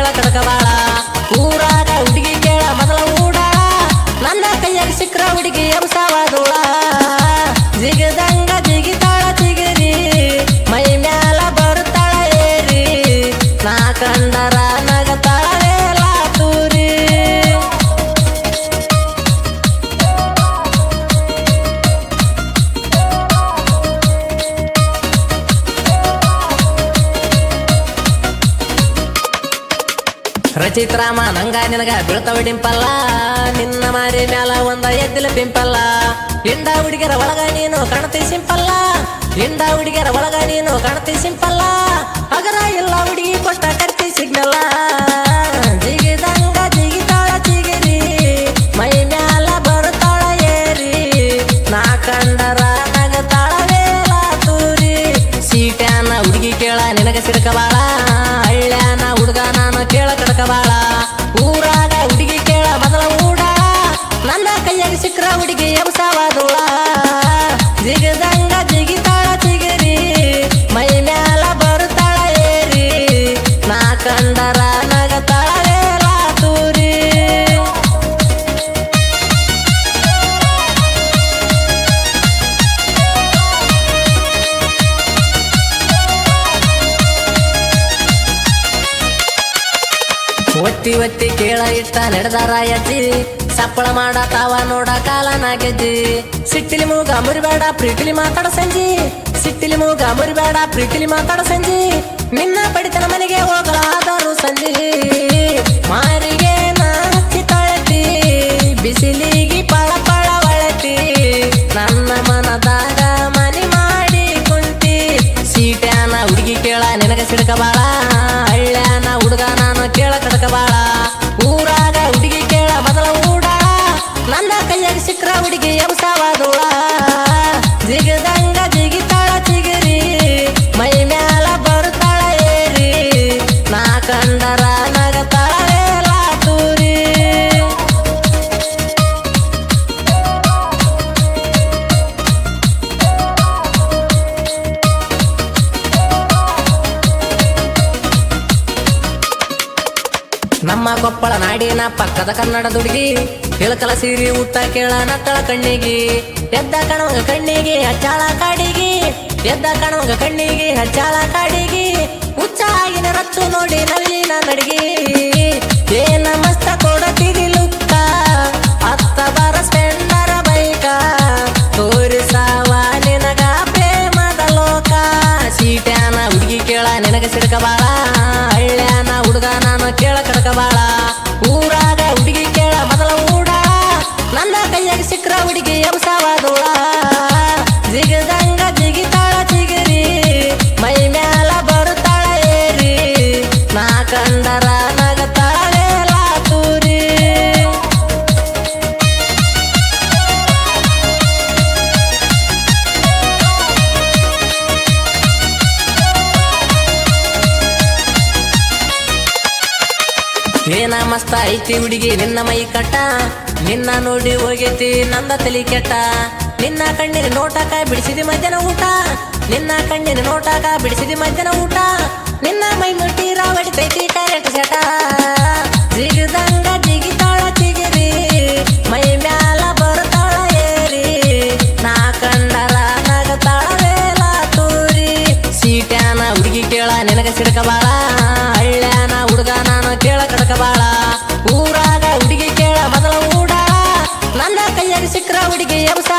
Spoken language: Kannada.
ಕೇಳ ಕಡಕವಾಳ ಊರಾಗ ಹುಡುಗಿ ಕೇಳ ಮೊದಲ ಊಡ ನನ್ನ ಕೈಯಾಗ ಸಿಕ್ರ ಹುಡುಗಿ ಎಂಸಾವಾದೋಳ ಜಿಗದಂಗ ಜಿಗಿತಾಳ ಚಿಗಿರಿ ಮೈ ಮ್ಯಾಲ ಬರ್ತಾಳ ಏರಿ ನಾ ಕಂಡರ ನಗತಾಳ ತೂರಿ ರಚಿತ್ರಾಮ ನಂಗ ನಿನಗ ಬೀಳ್ತಾವ ಡಿಂಪಲ್ಲ ನಿನ್ನ ಮಾರಿ ಮ್ಯಾಲ ಒಂದ ಎದ್ದಿಲ ಪಿಂಪಲ್ಲ ಇಂಡ ಹುಡುಗಿಯರ ಒಳಗ ನೀನು ಕಾಣತಿ ಸಿಂಪಲ್ಲ ಇಂಡ ಹುಡುಗಿಯರ ಒಳಗ ನೀನು ಕಾಣತಿ ಸಿಂಪಲ್ಲ ಅಗರ ಇಲ್ಲ ಹುಡುಗಿ ಕೊಟ್ಟ ಕರ್ತಿ ಸಿಗ್ನಲ್ಲ ಜಿಗಿದಂಗ ಜಿಗಿತಾಳ ಚಿಗಿರಿ ಮೈ ಮ್ಯಾಲ ಬರ್ತಾಳ ಏರಿ ನಾ ಕಂಡರ ನಗತಾಳ ವೇಲ ತೂರಿ ಸೀಟ್ಯಾನ ಹುಡುಗಿ ಕೇಳ ನಿನಗ ಸಿಡ್ಕವಾಳ ಹಳ್ಳ್ಯಾನ ಹುಡುಗ ನಾನು ಕೇಳ ಕಡಕವಾಳ ಊರಾಗ ಹುಡುಗಿ ಕೇಳ ಮೊದಲ ಊಡ ನನ್ನ ಕೈಯಾಗ ಸಿಕ್ರ ಹುಡುಗಿ ಎಂಸಾವಾದೋಳ ಜಿಗದಂಗ ಜಿಗಿತಾಳ ಚಿಗಿರಿ ಮೈ ಮ್ಯಾಲ ಬರ್ತಾಳ ಏರಿ ನಾ ಕಂಡರ ನಗತಾಳ ವೇಲ ತೂರಿ ಒತ್ತಿ ಒತ್ತಿ ಕೇಳ ಇಟ್ಟ ನಡೆದಾರ ಎಜ್ಜಿ ಸಪ್ಪಳ ಮಾಡತಾವ ನೋಡ ಕಾಲನ ಗೆಜ್ಜಿ ಸಿಟ್ಟಿಲಿ ಮೂಗ ಮುರಿಬೇಡ ಪ್ರೀತಿಲಿ ಮಾತಾಡ ಸಂಜಿ ಸಿಟ್ಟಿಲಿ ಮೂಗ ಮುರಿಬೇಡ ಪ್ರೀತಿಲಿ ಮಾತಾಡ ಸಂಜಿ ನಿನ್ನ ಪಡಿತನ ಮನೆಗೆ ಹೋಗಲಾದರು ಸಂಜಿ ಮಾರಿಗೆ ನಾಚಿ ತಳತಿ ಬಿಸಿಲಿಗಿ ಪಳ ಪಳ ಒಳತಿ ನನ್ನ ಮನದಾಗ ಮನಿ ಮಾಡಿ ಕುಂತಿ ಸೀಟ್ಯಾನ ಹುಡುಗಿ ಕೇಳ ನಿನಗ ಸಿಡ್ಕಬಾಳ ಹಳ್ಳ್ಯಾನ ಹುಡುಗ ನಾನು ಕೇಳ ಕಡಕಬಾಳ ಊರಾಗ ಹುಡುಗಿ ಕೇಳ ಮೊದಲ ಊಡ ನನ್ನ ಕೈಯಾಗ ಸಿಕ್ರ ಹುಡುಗಿ ಎಂಸಾವಾದೋಳ ಜಿಗದಂಗ ಜಿಗಿತಾಳ ಚಿಗಿರಿ ಮೈ ಮ್ಯಾಲ ಬರ್ತಾಳ ಏರಿ ನಾ ಕಂಡರ ನಗತಾಳ ವೇಲ ತೂರಿ ನಮ್ಮ ಕೊಪ್ಪಳ ನಾಡಿನ ಪಕ್ಕದ ಕನ್ನಡದ ಹುಡುಗಿ ಇಳಕಲ ಸೀರಿ ಊಟ ಕೇಳ ನತ್ತಳ ಕಣ್ಣಿಗಿ ಎದ್ದ ಕಣವಂಗ ಕಣ್ಣಿಗೆ ಹಚ್ಚಾಳ ಕಾಡಿಗಿ ಎದ್ದ ಕಣವಂಗ ಕಣ್ಣಿಗೆ ಹಚ್ಚಾಳ ಕಾಡಿಗಿ ಹುಚ್ಚಾಗಿನ ರಚ್ಚು ನೋಡಿ ನವಿಲಿನ ನಡಿಗಿ ಏನ ಮಸ್ತ ಕೊಡತಿದಿ ಲುಕ್ಕ ಅತ್ತ ಬರ ಸ್ಪೆಂಡರ ಬೈಕ ತೋರಿಸಾವ ನಿನಗ ಪ್ರೇಮದ ಲೋಕ ಸೀಟ್ಯಾನ ಹುಡುಗಿ ಕೇಳ ನಿನಗ ಸಿಡ್ಕಬಾಳ ಹಳ್ಳ್ಯಾನ ಹುಡುಗ ನಾನು ಕೇಳ ಕಡಕಬಾಳ ಊರಾಗ ಹುಡುಗಿ ಕೇಳ ಮೊದಲ ಊಡ ನನ್ನ ಕೈಯಾಗ ಸಿಕ್ರ ಹುಡುಗಿ ಎಂಸಾವಾದೋಳ ಜಿಗದಂಗ ಜಿಗಿತಾಳ ಚಿಗಿರಿ ಮೈ ಮ್ಯಾಲ ಬರ್ತಾಳ ಏರಿ ನಾ ಕಂಡರ ನಗತಾಳ ವೇಲ ತೂರಿ ಏನ ಮಸ್ತ ಐತಿ ಹುಡುಗಿ ನಿನ್ನ ಮೈ ಕಟ್ಟ ನಿನ್ನ ನೋಡಿ ಹೋಗೈತಿ ನಂದ ತಲಿ ಕೆಟ್ಟ ನಿನ್ನ ಕಣ್ಣಿನ ನೋಟಾಕ ಬಿಡಿಸಿದಿ ಮಧ್ಯಾಹ್ನ ಊಟ ನಿನ್ನ ಕಣ್ಣಿನ ನೋಟಾಕ ಬಿಡಿಸಿದಿ ಮಧ್ಯಾಹ್ನ ಊಟ ನಿನ್ನ ಮೈ ಮುಟ್ಟಿರ ಹೊಡಿತೈತಿ ಕರೆಂಟ್ ಸೆಟ ಜಿಗದಂಗ ಜಿಗಿತಾಳ ಚಿಗಿರಿ ಮೈ ಮ್ಯಾಲ ಬರ್ತಾಳ ಏರಿ ನಾ ಕಂಡರ ನಗತಾಳ ವೇಲ ತೂರಿ ಸೀಟ್ಯಾನ ಹುಡುಗಿ ಕೇಳ ನಿನಗ ಸಿಡ್ಕಬಾಳ ಹಳ್ಳ್ಯಾನ ಹುಡುಗ ನಾನು ಕೇಳ ಕಡಕಬಾಳ ಊರಾಗ ಹುಡುಗಿ ಕೇಳ ಮೊದಲ ಊಡ ನನ್ನ ಕೈಯಾಗ ಸಿಕ್ರ ಹುಡುಗಿ ಎಂಸ